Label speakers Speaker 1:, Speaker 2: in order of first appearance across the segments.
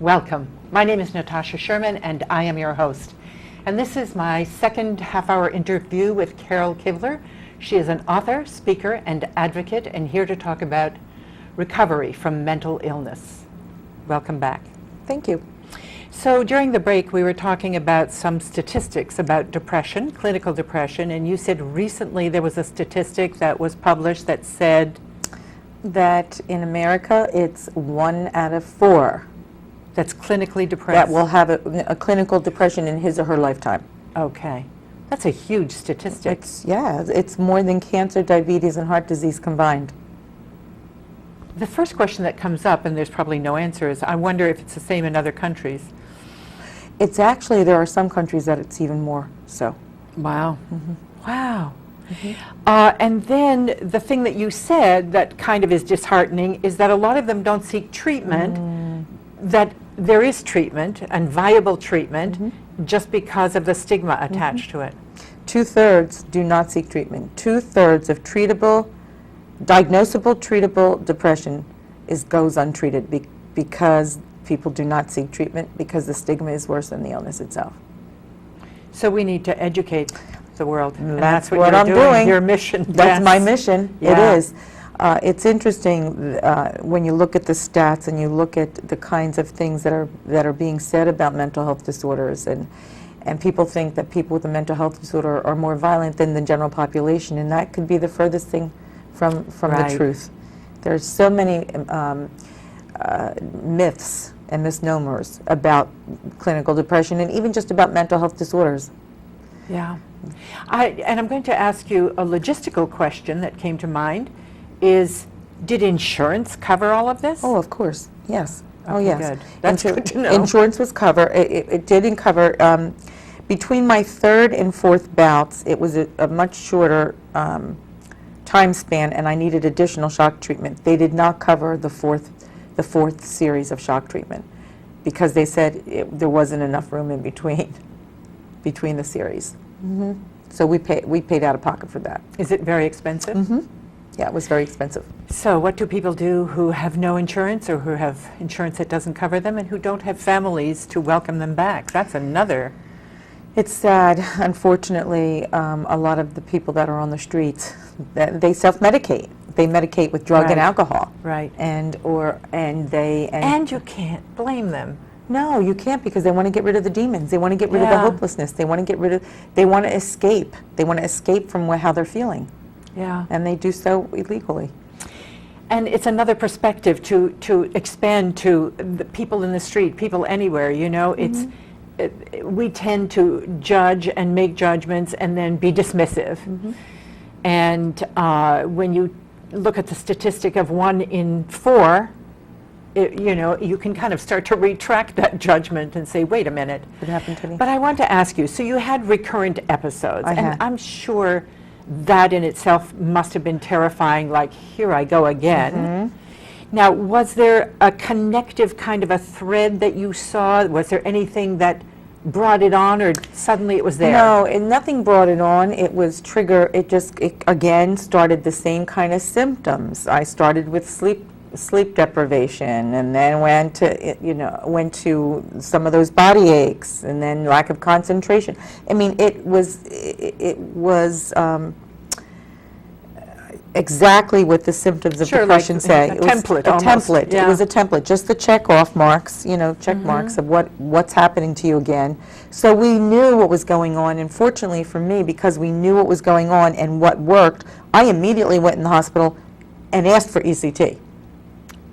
Speaker 1: Welcome. My name is Natasha Sherman, and I am your host. And this is my second half-hour interview with Carol Kivler. She is an author, speaker, and advocate, and here to talk about recovery from mental illness. Welcome back.
Speaker 2: Thank you.
Speaker 1: So during the break, we were talking about some statistics about depression, clinical depression, and you said recently there was a statistic that was published that said
Speaker 2: that in America, it's 1 out of 4
Speaker 1: that's clinically depressed.
Speaker 2: that will have a clinical depression in his or her lifetime.
Speaker 1: Okay. That's a huge statistic.
Speaker 2: It's more than cancer, diabetes, and heart disease combined.
Speaker 1: The first question that comes up, and there's probably no answer, is I wonder if it's the same in other countries.
Speaker 2: It's actually, there are some countries that it's even more so.
Speaker 1: Wow. Mm-hmm. Wow. Mm-hmm. And then the thing that you said that kind of is disheartening is that a lot of them don't seek treatment, that there is treatment and viable treatment just because of the stigma attached to it.
Speaker 2: 2/3 do not seek treatment. 2/3 of diagnosable, treatable depression goes untreated because people do not seek treatment because the stigma is worse than the illness itself.
Speaker 1: So we need to educate the world. And
Speaker 2: that's
Speaker 1: what
Speaker 2: what
Speaker 1: you're
Speaker 2: I'm doing.
Speaker 1: Your mission.
Speaker 2: That's my mission.
Speaker 1: Yeah.
Speaker 2: It is. It's interesting when you look at the stats and you look at the kinds of things that are being said about mental health disorders, and people think that people with a mental health disorder are more violent than the general population, and that could be the furthest thing from
Speaker 1: Right.
Speaker 2: the truth. There's so many myths and misnomers about clinical depression and even just about mental health disorders.
Speaker 1: Yeah. And I'm going to ask you a logistical question that came to mind is, did insurance cover all of this?
Speaker 2: Oh, of course, yes.
Speaker 1: Okay,
Speaker 2: Oh, yes.
Speaker 1: good. That's good to know.
Speaker 2: Insurance was covered. It didn't cover. Between my third and fourth bouts, it was a much shorter time span, and I needed additional shock treatment. They did not cover the fourth series of shock treatment because they said there wasn't enough room in between the series. So we paid out of pocket for that.
Speaker 1: Is it very expensive?
Speaker 2: Yeah, it was very expensive.
Speaker 1: So what do people do who have no insurance or who have insurance that doesn't cover them and who don't have families to welcome them back? That's another.
Speaker 2: It's sad. Unfortunately, a lot of the people that are on the streets, they self-medicate. They medicate with drug and alcohol.
Speaker 1: Right.
Speaker 2: And
Speaker 1: you can't blame them.
Speaker 2: No, you can't, because they want to get rid of the demons. They want to get rid of the hopelessness. They want to they want to escape. They want to escape from how they're feeling.
Speaker 1: Yeah.
Speaker 2: And they do so illegally.
Speaker 1: And it's another perspective to expand to the people in the street, people anywhere, you know. We tend to judge and make judgments and then be dismissive. And when you look at the statistic of 1 in 4, you can kind of start to retract that judgment and say, wait a minute.
Speaker 2: It happened to me.
Speaker 1: But I want to ask you, so you had recurrent episodes,
Speaker 2: I
Speaker 1: and
Speaker 2: had.
Speaker 1: I'm sure that in itself must have been terrifying, like, here I go again. Now, was there a connective kind of a thread that you saw? Was there anything that brought it on, or suddenly it was there?
Speaker 2: No, nothing brought it on. It was it again started the same kind of symptoms. I started with sleep deprivation, and then went to some of those body aches, and then lack of concentration. I mean, it was exactly what the symptoms of depression say.
Speaker 1: A template.
Speaker 2: It was a template, just the check-off marks, check marks of what's happening to you again. So we knew what was going on, and fortunately for me, because we knew what was going on and what worked, I immediately went in the hospital and asked for ECT.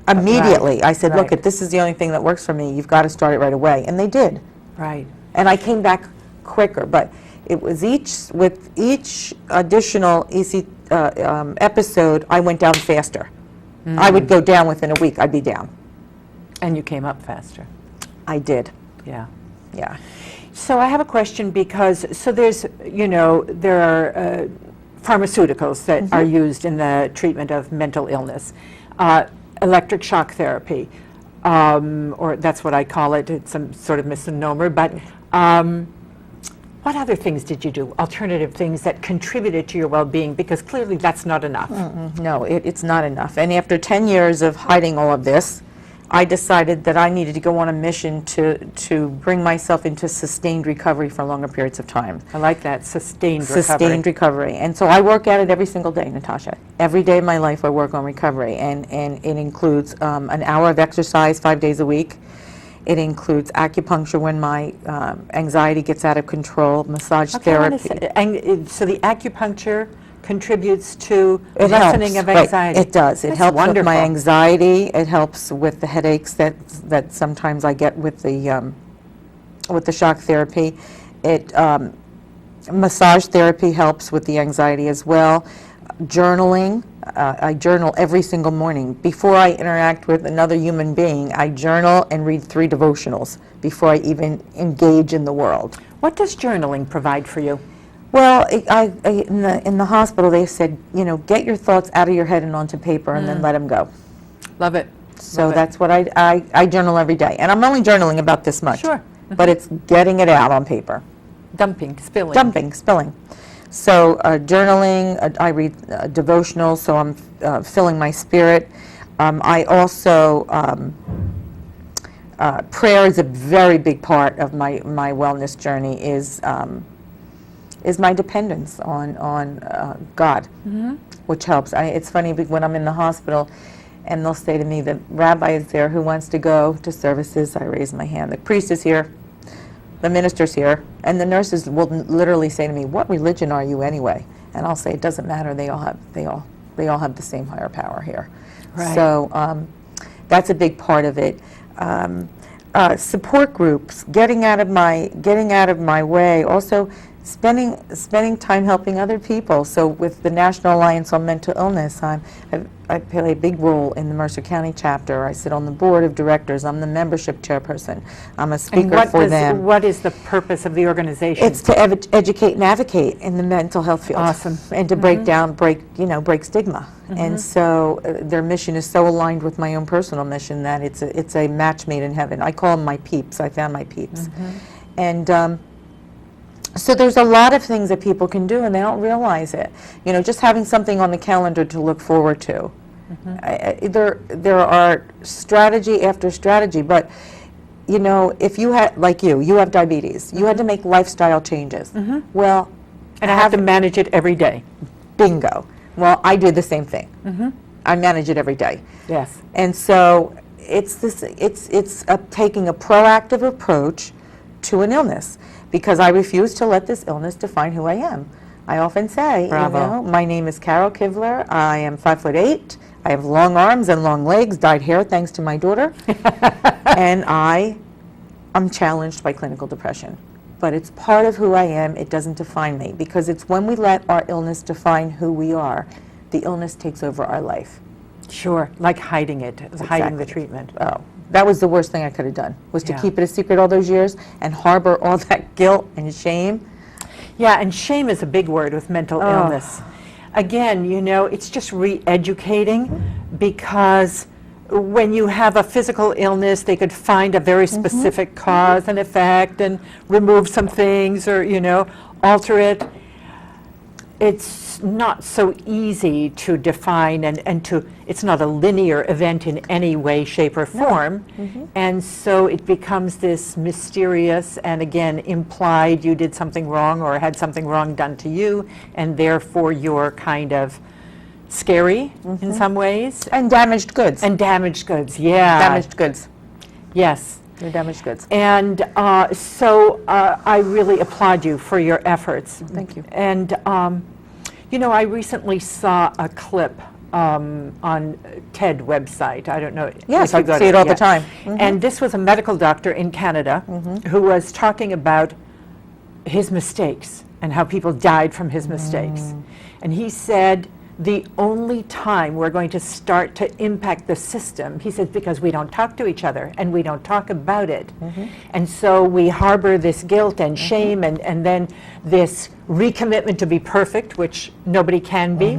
Speaker 2: Immediately.
Speaker 1: Right.
Speaker 2: I said, look, this is the only thing that works for me. You've got to start it right away. And they did.
Speaker 1: Right.
Speaker 2: And I came back quicker, but it was with each additional episode, I went down faster. I would go down within a week. I'd be down.
Speaker 1: And you came up faster.
Speaker 2: I did.
Speaker 1: Yeah.
Speaker 2: Yeah.
Speaker 1: So I have a question because, there are pharmaceuticals that are used in the treatment of mental illness. Electric shock therapy, or that's what I call it. It's some sort of misnomer, but what other things did you do? Alternative things that contributed to your well-being, because clearly that's not enough.
Speaker 2: No, it's not enough. And after 10 years of hiding all of this, I decided that I needed to go on a mission to bring myself into sustained recovery for longer periods of time.
Speaker 1: I like that, sustained recovery.
Speaker 2: Sustained recovery. And so I work at it every single day, Natasha. Every day of my life I work on recovery, and it includes an hour of exercise 5 days a week. It includes acupuncture when my anxiety gets out of control, massage therapy.
Speaker 1: So the acupuncture contributes to
Speaker 2: It
Speaker 1: lessening
Speaker 2: helps,
Speaker 1: of anxiety.
Speaker 2: Right, it does. It
Speaker 1: That's
Speaker 2: helps
Speaker 1: wonderful.
Speaker 2: with my anxiety. It helps with the headaches that sometimes I get with the shock therapy. Massage therapy helps with the anxiety as well. Journaling. I journal every single morning. Before I interact with another human being, I journal and read 3 devotionals before I even engage in the world.
Speaker 1: What does journaling provide for you?
Speaker 2: Well, in the hospital, they said, get your thoughts out of your head and onto paper, and then let them go.
Speaker 1: Love it.
Speaker 2: So
Speaker 1: Love it.
Speaker 2: that's what I journal every day. And I'm only journaling about this much.
Speaker 1: Sure.
Speaker 2: But it's getting it out on paper.
Speaker 1: Spilling.
Speaker 2: Dumping, spilling. So journaling, I read devotionals, so I'm filling my spirit. I also, prayer is a very big part of my wellness journey, is my dependence on God, which helps. It's funny, when I'm in the hospital and they'll say to me, the rabbi is there, who wants to go to services? I raise my hand. The priest is here, the minister's here, and the nurses will literally say to me, what religion are you anyway? And I'll say, it doesn't matter, they all have the same higher power here.
Speaker 1: Right.
Speaker 2: So that's a big part of it. Support groups, getting out of my way, also spending time helping other people. So with the National Alliance on Mental Illness, I play a big role in the Mercer County chapter. I sit on the board of directors. I'm the membership chairperson. I'm a speaker for them.
Speaker 1: What is the purpose of the organization?
Speaker 2: It's to educate and advocate in the mental health field.
Speaker 1: Awesome.
Speaker 2: And to break stigma. And so their mission is so aligned with my own personal mission that it's a match made in heaven. I call them my peeps. I found my peeps. And so there's a lot of things that people can do, and they don't realize it. Just having something on the calendar to look forward to. There are strategy after strategy, but if you had, like you have diabetes, you had to make lifestyle changes. Well,
Speaker 1: and I have to manage it every day.
Speaker 2: Bingo. Well, I do the same thing. I manage it every day.
Speaker 1: Yes.
Speaker 2: And so it's taking a proactive approach to an illness, because I refuse to let this illness define who I am. I often say,
Speaker 1: Bravo.
Speaker 2: my name is Carol Kivler. I am 5'8". I have long arms and long legs, dyed hair thanks to my daughter, and I'm challenged by clinical depression. But it's part of who I am. It doesn't define me, because it's when we let our illness define who we are, the illness takes over our life.
Speaker 1: Sure, like hiding it, hiding the
Speaker 2: Exactly.
Speaker 1: treatment.
Speaker 2: Oh, that was the worst thing I could have done, was to
Speaker 1: Yeah.
Speaker 2: keep it a secret all those years and harbor all that guilt and shame.
Speaker 1: Yeah, and shame is a big word with mental
Speaker 2: Oh.
Speaker 1: illness. Again, it's just re-educating, because when you have a physical illness, they could find a very specific cause and effect and remove some things, or, alter it. It's not so easy to define, and it's not a linear event in any way, shape, or form. And so it becomes this mysterious and, again, implied you did something wrong or had something wrong done to you, and therefore you're kind of scary in some ways.
Speaker 2: And damaged goods.
Speaker 1: And damaged goods, yeah.
Speaker 2: Damaged goods.
Speaker 1: Yes.
Speaker 2: They're damaged goods.
Speaker 1: And so I really applaud you for your efforts.
Speaker 2: Thank you.
Speaker 1: And, I recently saw a clip on TED website. I don't know.
Speaker 2: Yes,
Speaker 1: if you
Speaker 2: I
Speaker 1: go
Speaker 2: see
Speaker 1: to
Speaker 2: it all the time.
Speaker 1: And this was a medical doctor in Canada who was talking about his mistakes and how people died from his mistakes. And he said, the only time we're going to start to impact the system, he says, because we don't talk to each other and we don't talk about it. And so we harbor this guilt and shame, and then this recommitment to be perfect, which nobody can be.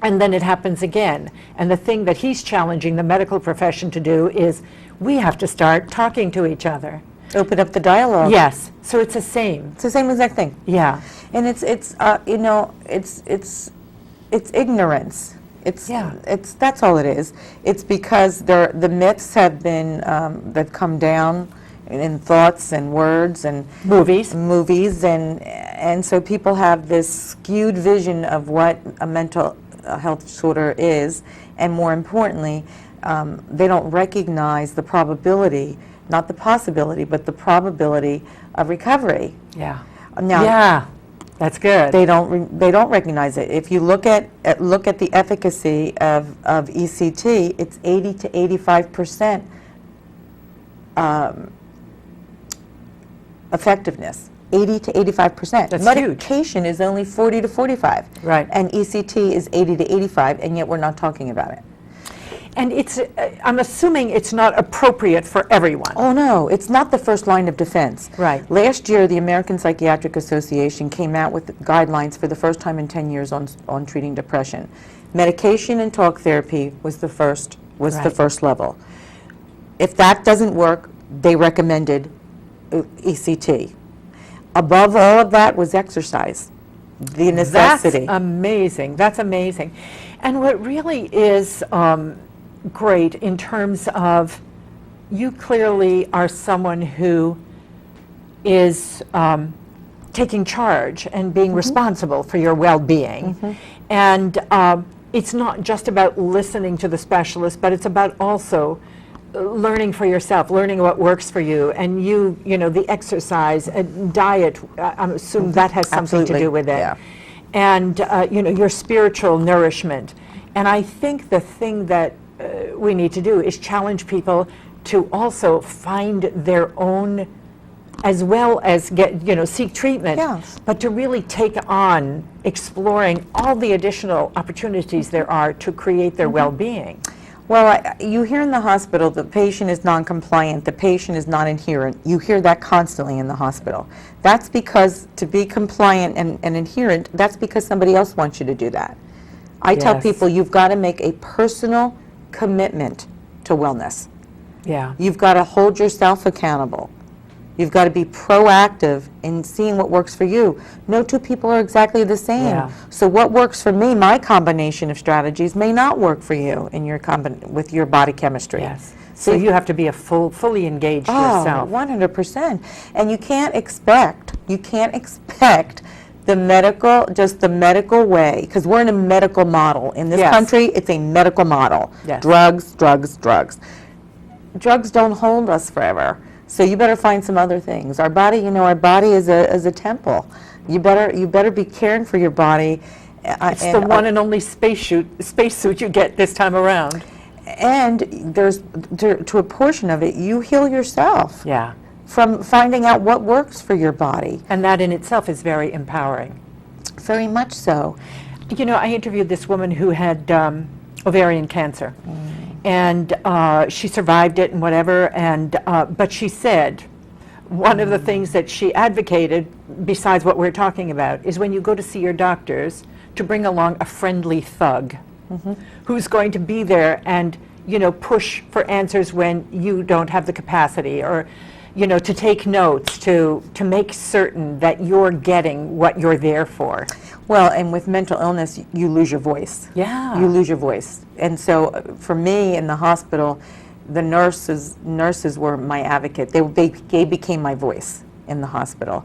Speaker 1: And then it happens again. And the thing that he's challenging the medical profession to do is, we have to start talking to each other.
Speaker 2: Open up the dialogue.
Speaker 1: Yes. So it's the same.
Speaker 2: It's the same exact thing.
Speaker 1: Yeah.
Speaker 2: And it's ignorance. That's all it is. It's because the myths have been that come down in thoughts and words and
Speaker 1: Movies,
Speaker 2: and so people have this skewed vision of what a mental health disorder is, and more importantly, they don't recognize the probability, not the possibility, but the probability of recovery.
Speaker 1: Yeah.
Speaker 2: Now,
Speaker 1: Yeah, that's good.
Speaker 2: they don't recognize it. If you look at the efficacy of ECT, it's 80 to 85% effectiveness. 80 to 85%.
Speaker 1: That's
Speaker 2: Medication is only 40 to 45.
Speaker 1: Right.
Speaker 2: And ECT is 80 to 85, and yet we're not talking about it.
Speaker 1: And it's, I'm assuming it's not appropriate for everyone.
Speaker 2: Oh, no, it's not the first line of defense.
Speaker 1: Right.
Speaker 2: Last year, the American Psychiatric Association came out with guidelines for the first time in 10 years on treating depression. Medication and talk therapy was the first level. If that doesn't work, they recommended ECT. Above all of that was exercise, the necessity.
Speaker 1: That's amazing. That's amazing. And what really is great in terms of, you clearly are someone who is taking charge and being responsible for your well-being. And it's not just about listening to the specialist, but it's about also learning for yourself, learning what works for you, and you know, the exercise, diet, I'm assuming that has something to do with it.
Speaker 2: Yeah.
Speaker 1: And, you know, your spiritual nourishment. And I think the thing that we need to do is challenge people to also find their own, as well as get, you know, seek treatment,
Speaker 2: Yes.
Speaker 1: but to really take on exploring all the additional opportunities there are to create their well-being.
Speaker 2: Well, you hear in the hospital the patient is non-compliant, the patient is non-adherent. You hear that constantly in the hospital. That's because to be compliant and adherent, that's because somebody else wants you to do that. I tell
Speaker 1: Yes.
Speaker 2: people you've got to make a personal commitment to wellness.
Speaker 1: Yeah.
Speaker 2: You've got to hold yourself accountable. You've got to be proactive in seeing what works for you. No two people are exactly the same.
Speaker 1: Yeah.
Speaker 2: So what works for me, my combination of strategies, may not work for you in your with your body chemistry.
Speaker 1: Yes. So you have to be a fully engaged yourself.
Speaker 2: 100%. And you can't expect the medical way, because we're in a medical model. In this
Speaker 1: Yes.
Speaker 2: country, it's a medical model.
Speaker 1: Yes.
Speaker 2: Drugs, drugs, drugs. Drugs don't hold us forever. So you better find some other things. Our body, you know, our body is a temple. You better be caring for your body.
Speaker 1: It's the one and only spacesuit you get this time around.
Speaker 2: And there's to a portion of it, you heal yourself.
Speaker 1: Yeah.
Speaker 2: From finding out what works for your body.
Speaker 1: And that in itself is very empowering.
Speaker 2: Very much so.
Speaker 1: You know, I interviewed this woman who had ovarian cancer. And she survived it and whatever, and but she said one of the things that she advocated, besides what we're talking about, is when you go to see your doctors, to bring along a friendly thug who's going to be there and, you know, push for answers when you don't have the capacity, or, you know, to take notes, to make certain that you're getting what you're there for.
Speaker 2: Well, and with mental illness, you lose your voice.
Speaker 1: Yeah.
Speaker 2: You lose your voice. And so for me in the hospital, the nurses were my advocate. They became my voice in the hospital.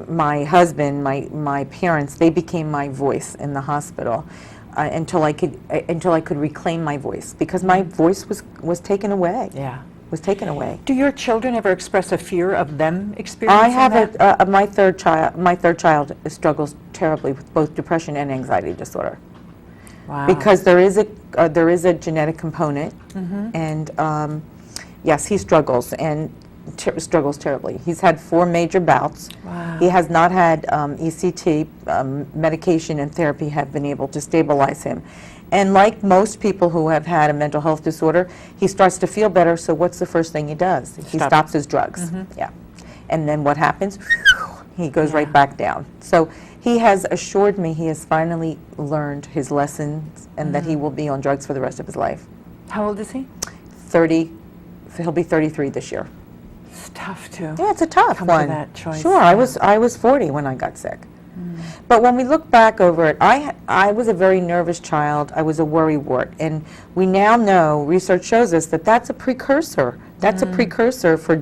Speaker 2: My husband, my parents, they became my voice in the hospital until I could reclaim my voice, because my voice was taken away.
Speaker 1: Yeah.
Speaker 2: Was taken away.
Speaker 1: Do your children ever express a fear of them experiencing
Speaker 2: I have
Speaker 1: that?
Speaker 2: my third child struggles terribly with both depression and anxiety disorder.
Speaker 1: Wow.
Speaker 2: Because there is a genetic component, and yes, he struggles and struggles terribly. He's had 4 major bouts.
Speaker 1: Wow.
Speaker 2: He has not had ECT, medication and therapy have been able to stabilize him. And like most people who have had a mental health disorder, he starts to feel better, so what's the first thing he does? He stops his drugs. Yeah. And then what happens? He goes right back down. So he has assured me he has finally learned his lessons and that he will be on drugs for the rest of his life.
Speaker 1: How old is he?
Speaker 2: 30, he'll be 33 this year.
Speaker 1: It's tough to
Speaker 2: Yeah, it's a tough
Speaker 1: come
Speaker 2: one.
Speaker 1: to that choice.
Speaker 2: Sure, I was 40 when I got sick. But when we look back over it, I was a very nervous child. I was a worrywart. And we now know, research shows us, that that's a precursor. That's a precursor for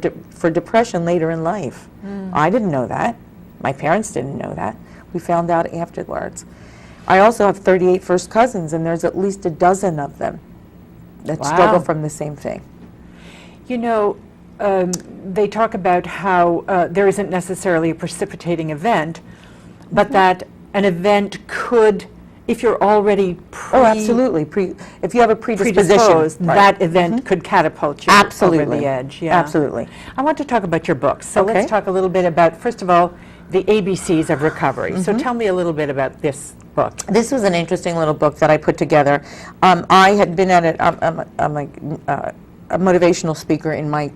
Speaker 2: depression later in life. I didn't know that. My parents didn't know that. We found out afterwards. I also have 38 first cousins, and there's at least a dozen of them that struggle from the same thing.
Speaker 1: You know, they talk about how there isn't necessarily a precipitating event, but that an event could, if you're already
Speaker 2: absolutely. If you have a predisposition,
Speaker 1: that event could catapult you over the edge. Yeah.
Speaker 2: Absolutely.
Speaker 1: I want to talk about your books. So let's talk a little bit about, first of all, the ABCs of recovery. So tell me a little bit about this book.
Speaker 2: This was an interesting little book that I put together. I had been at it. I'm a motivational speaker in my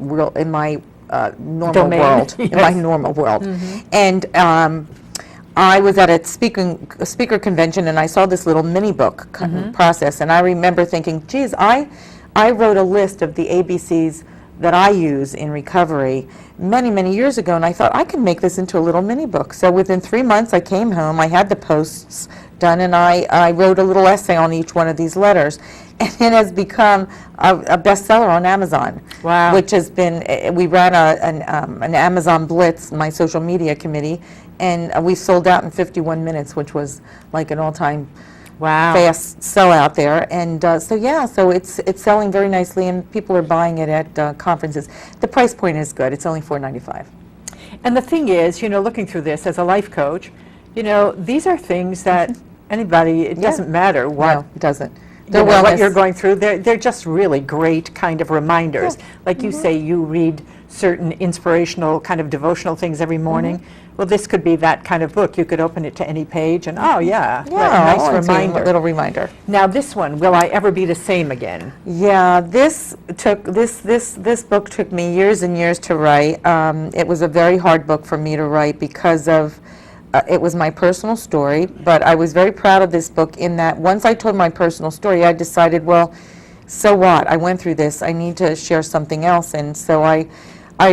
Speaker 2: normal world. In my normal world, and I was at a speaker convention, and I saw this little mini book process, and I remember thinking, geez, I wrote a list of the ABCs that I use in recovery many years ago, and I thought I can make this into a little mini book. So within 3 months, I came home, I had the posts done, and I wrote a little essay on each one of these letters, and it has become a bestseller on Amazon.
Speaker 1: Wow.
Speaker 2: Which has been, we ran an Amazon Blitz, my social media committee, and we sold out in 51 minutes, which was like an all-time fast sellout there. And so it's selling very nicely, and people are buying it at conferences. The price point is good. It's only $4.95.
Speaker 1: And the thing is, you know, looking through this as a life coach, you know, these are things that anybody, it doesn't matter what.
Speaker 2: No, it doesn't.
Speaker 1: What you're going through, they're just really great kind of reminders. Like you say, you read certain inspirational kind of devotional things every morning. Well, this could be that kind of book. You could open it to any page and, nice reminder.
Speaker 2: A little reminder.
Speaker 1: Now this one, Will I Ever Be the Same Again?
Speaker 2: Yeah, this book took me years and years to write. It was a very hard book for me to write because of it was my personal story, but I was very proud of this book in that once I told my personal story, I decided, well, so what? I went through this. I need to share something else. And so I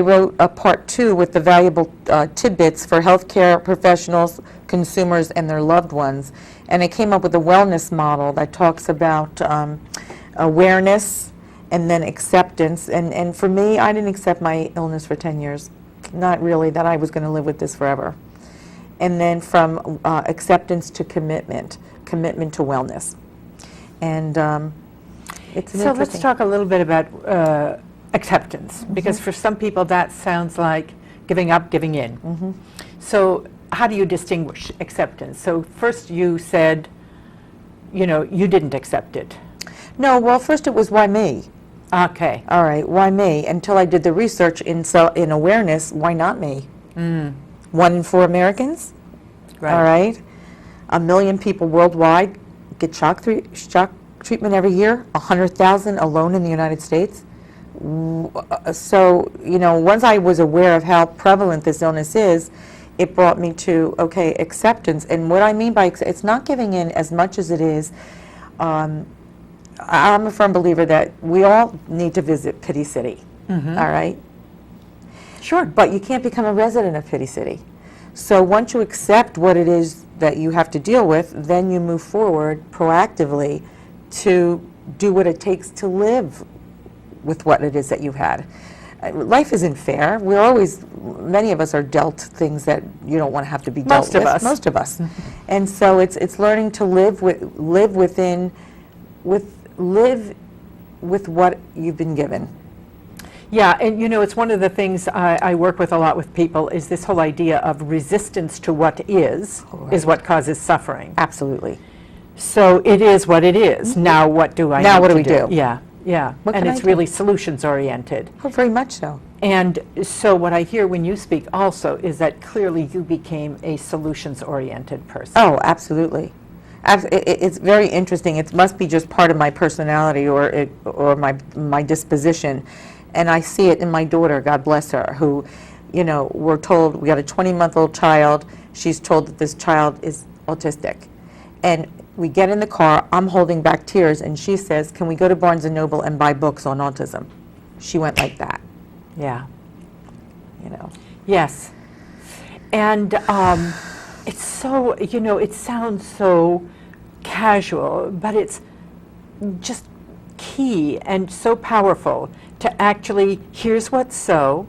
Speaker 2: wrote a part 2 with the valuable tidbits for healthcare professionals, consumers, and their loved ones. And I came up with a wellness model that talks about awareness and then acceptance. And for me, I didn't accept my illness for 10 years. Not really that I was going to live with this forever. And then from acceptance to commitment to wellness. And it's an
Speaker 1: So let's talk a little bit about acceptance, because for some people that sounds like giving up, giving in. So how do you distinguish acceptance? So first you said, you know, you didn't accept it.
Speaker 2: No, well, first it was, why me?
Speaker 1: Okay.
Speaker 2: All right, why me? Until I did the research in awareness, why not me? 1 in 4 Americans, all right? 1 million people worldwide get shock treatment every year, 100,000 alone in the United States. So, you know, once I was aware of how prevalent this illness is, it brought me to, okay, acceptance. And what I mean by it's not giving in as much as it is. I'm a firm believer that we all need to visit Pity City, all right?
Speaker 1: Sure.
Speaker 2: But you can't become a resident of Pity City. So once you accept what it is that you have to deal with, then you move forward proactively to do what it takes to live with what it is that you've had. Life isn't fair. We're always, many of us are dealt things that you don't want to have to be dealt with. Most of us. And so it's learning to live with what you've been given.
Speaker 1: Yeah, and you know, it's one of the things I work with a lot with people is this whole idea of resistance to what is what causes suffering.
Speaker 2: Absolutely.
Speaker 1: So it is what it is. Now what do I
Speaker 2: Now
Speaker 1: need
Speaker 2: what do
Speaker 1: to
Speaker 2: we do?
Speaker 1: Yeah, yeah. And it's really solutions oriented.
Speaker 2: Oh, very much so.
Speaker 1: And so what I hear when you speak also is that clearly you became a solutions oriented person.
Speaker 2: Oh, absolutely. It's very interesting. It must be just part of my personality or my disposition. And I see it in my daughter, God bless her, who, you know, we're told, we got a 20-month-old child, she's told that this child is autistic. And we get in the car, I'm holding back tears, and she says, can we go to Barnes & Noble and buy books on autism? She went like that.
Speaker 1: Yeah.
Speaker 2: You know.
Speaker 1: Yes. And It's so, it sounds so casual, but it's just key and so powerful to actually, here's what's so,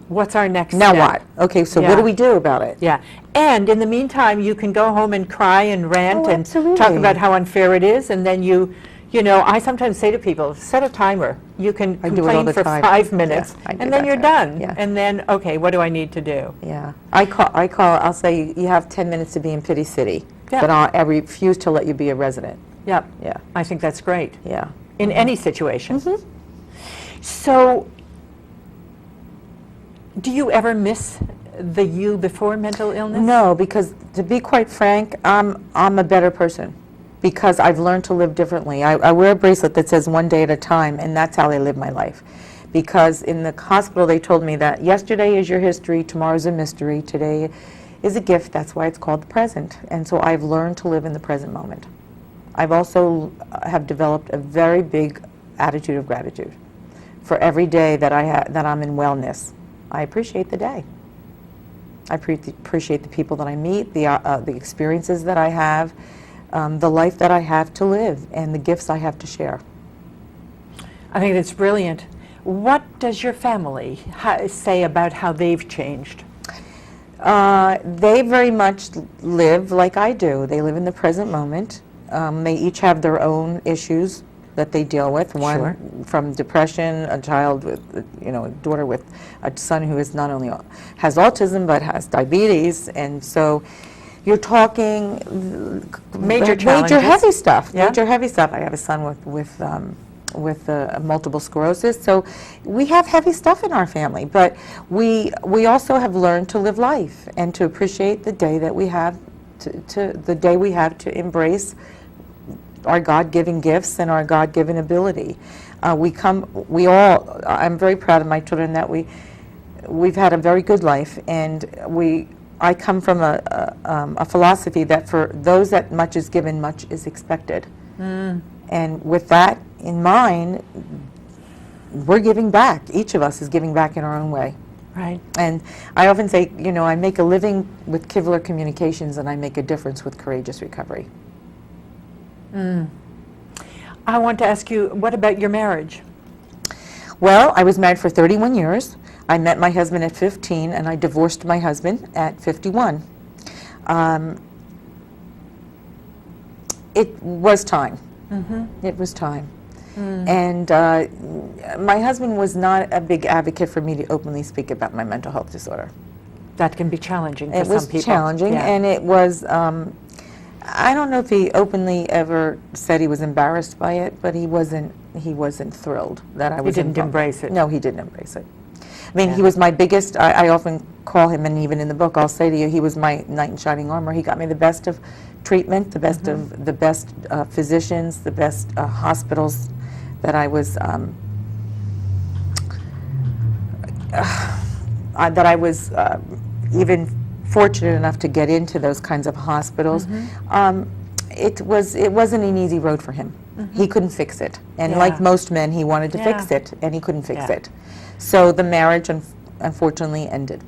Speaker 1: what's our next
Speaker 2: Now
Speaker 1: step?
Speaker 2: what? Okay, so
Speaker 1: Yeah.
Speaker 2: what do we do about it?
Speaker 1: Yeah, and in the meantime, you can go home and cry and rant
Speaker 2: Oh,
Speaker 1: and talk
Speaker 2: absolutely.
Speaker 1: about how unfair it is, and then I sometimes say to people, set a timer. You can
Speaker 2: I do it all
Speaker 1: complain
Speaker 2: the
Speaker 1: for
Speaker 2: time.
Speaker 1: 5 minutes,
Speaker 2: Yeah, I do
Speaker 1: and then
Speaker 2: that
Speaker 1: you're
Speaker 2: too.
Speaker 1: done.
Speaker 2: Yeah.
Speaker 1: And then, okay, what do I need to do?
Speaker 2: Yeah, I'll say, you have 10 minutes to be in Pity City,
Speaker 1: Yeah.
Speaker 2: but I refuse to let you be a resident.
Speaker 1: Yep,
Speaker 2: Yeah,
Speaker 1: I think that's great,
Speaker 2: yeah.
Speaker 1: in any situation. So, do you ever miss the you before mental illness?
Speaker 2: No, because to be quite frank, I'm a better person because I've learned to live differently. I wear a bracelet that says one day at a time, and that's how I live my life. Because in the hospital they told me that yesterday is your history, tomorrow's a mystery, today is a gift, that's why it's called the present. And so I've learned to live in the present moment. I've also have developed a very big attitude of gratitude for every day that I'm in wellness. I appreciate the day. I appreciate the people that I meet, the experiences that I have, the life that I have to live, and the gifts I have to share.
Speaker 1: I think that's brilliant. What does your family say about how they've changed?
Speaker 2: They very much live like I do. They live in the present moment. They each have their own issues that they deal with. One
Speaker 1: Sure.
Speaker 2: from depression, a child with, a daughter with a son who is not only has autism but has diabetes, and so you're talking
Speaker 1: Major
Speaker 2: major
Speaker 1: challenges.
Speaker 2: heavy stuff.
Speaker 1: Yeah.
Speaker 2: Major heavy stuff. I have a son with multiple sclerosis, so we have heavy stuff in our family. But we also have learned to live life and to appreciate the day that we have, to embrace our God-given gifts and our God-given ability. I'm very proud of my children that we've had a very good life, and I come from a philosophy that for those that much is given, much is expected. And with that in mind, we're giving back. Each of us is giving back in our own way.
Speaker 1: Right.
Speaker 2: And I often say, I make a living with Kivler Communications, and I make a difference with Courageous Recovery.
Speaker 1: I want to ask you, what about your marriage?
Speaker 2: Well, I was married for 31 years. I met my husband at 15, and I divorced my husband at 51. It was time. It was time. And my husband was not a big advocate for me to openly speak about my mental health disorder.
Speaker 1: That can be challenging for
Speaker 2: It
Speaker 1: some
Speaker 2: was
Speaker 1: people.
Speaker 2: challenging,
Speaker 1: Yeah.
Speaker 2: and it was, I don't know if he openly ever said he was embarrassed by it, but he wasn't thrilled that I was
Speaker 1: didn't
Speaker 2: involved.
Speaker 1: embrace it.
Speaker 2: No, he didn't embrace it. I mean,
Speaker 1: Yeah.
Speaker 2: he was my biggest, I often call him, and even in the book I'll say to you, he was my knight in shining armor. He got me the best of treatment, the best of the best physicians, the best hospitals that I was even fortunate enough to get into those kinds of hospitals. It wasn't an easy road for him. He couldn't fix it, and
Speaker 1: Yeah.
Speaker 2: like most men, he wanted to fix
Speaker 1: Yeah.
Speaker 2: it, and he couldn't fix
Speaker 1: Yeah.
Speaker 2: it. So the marriage unfortunately ended.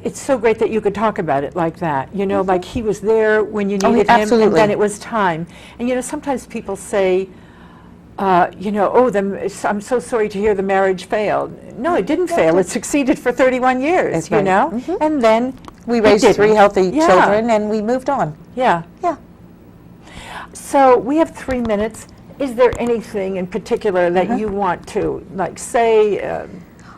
Speaker 1: It's so great that you could talk about it like that. Like he was there when you
Speaker 2: Oh,
Speaker 1: needed him, and
Speaker 2: absolutely.
Speaker 1: then it was time. And sometimes people say, I'm so sorry to hear the marriage failed. No, it didn't fail. It succeeded for 31 years,
Speaker 2: That's right.
Speaker 1: And then
Speaker 2: We
Speaker 1: it
Speaker 2: raised
Speaker 1: didn't.
Speaker 2: 3 healthy
Speaker 1: Yeah.
Speaker 2: children, and we moved on.
Speaker 1: Yeah.
Speaker 2: Yeah.
Speaker 1: So we have 3 minutes. Is there anything in particular that you want to say?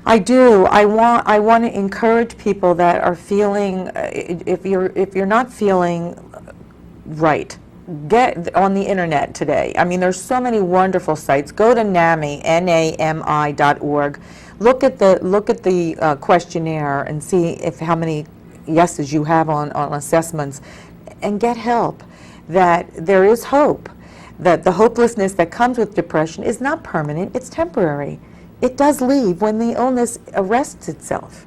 Speaker 2: I do. I want to encourage people that are feeling, if you're not feeling right, get on the internet today. I mean, there's so many wonderful sites. Go to NAMI, NAMI.org. Look at the questionnaire and see how many yeses you have on assessments, and get help. That there is hope. That the hopelessness that comes with depression is not permanent, it's temporary. It does leave when the illness arrests itself.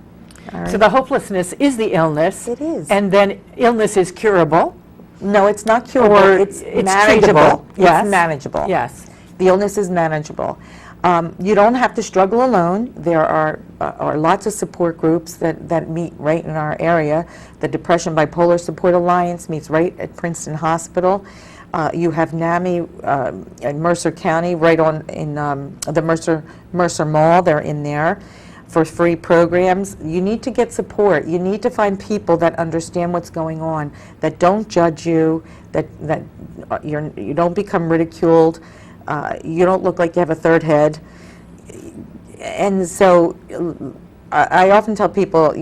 Speaker 2: All right?
Speaker 1: So the hopelessness is the illness.
Speaker 2: It is.
Speaker 1: And then illness is curable.
Speaker 2: No, it's not curable,
Speaker 1: Or
Speaker 2: it's
Speaker 1: it's
Speaker 2: manageable.
Speaker 1: treatable. Yes.
Speaker 2: It's manageable.
Speaker 1: Yes.
Speaker 2: The illness is manageable. You don't have to struggle alone. There are lots of support groups that meet right in our area. The Depression Bipolar Support Alliance meets right at Princeton Hospital. You have NAMI in Mercer County, right in the Mercer Mall. They're in there for free programs. You need to get support. You need to find people that understand what's going on, that don't judge you, that you don't become ridiculed, you don't look like you have a third head. And so I often tell people,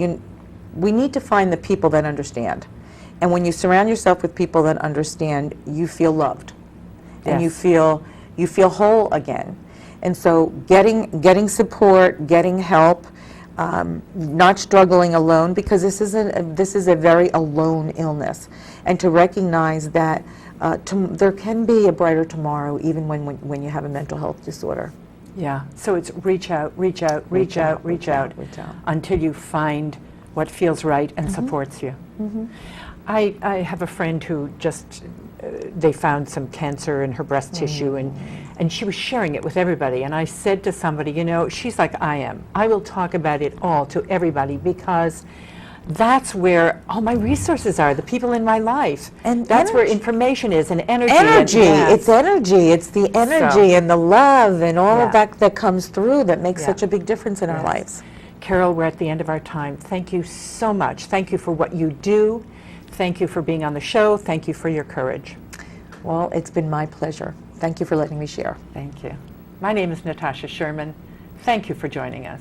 Speaker 2: we need to find the people that understand. And when you surround yourself with people that understand, you feel loved, and
Speaker 1: Yes.
Speaker 2: you feel whole again. And so getting support, getting help, not struggling alone, because this is a very alone illness, and to recognize that there can be a brighter tomorrow even when you have a mental health disorder.
Speaker 1: Yeah, so it's reach out until you find what feels right and supports you. I have a friend who just, they found some cancer in her breast tissue, and she was sharing it with everybody. And I said to somebody, she's like I am. I will talk about it all to everybody, because that's where all my resources are, the people in my life.
Speaker 2: And
Speaker 1: that's where
Speaker 2: energy.
Speaker 1: information is, and energy.
Speaker 2: It's energy. It's the energy and the love and all of
Speaker 1: Yeah.
Speaker 2: that comes through that makes
Speaker 1: Yeah.
Speaker 2: such a big difference in our
Speaker 1: Yes.
Speaker 2: lives.
Speaker 1: Carol, we're at the end of our time. Thank you so much. Thank you for what you do. Thank you for being on the show. Thank you for your courage.
Speaker 2: Well, it's been my pleasure. Thank you for letting me share.
Speaker 1: Thank you. My name is Natasha Sherman. Thank you for joining us.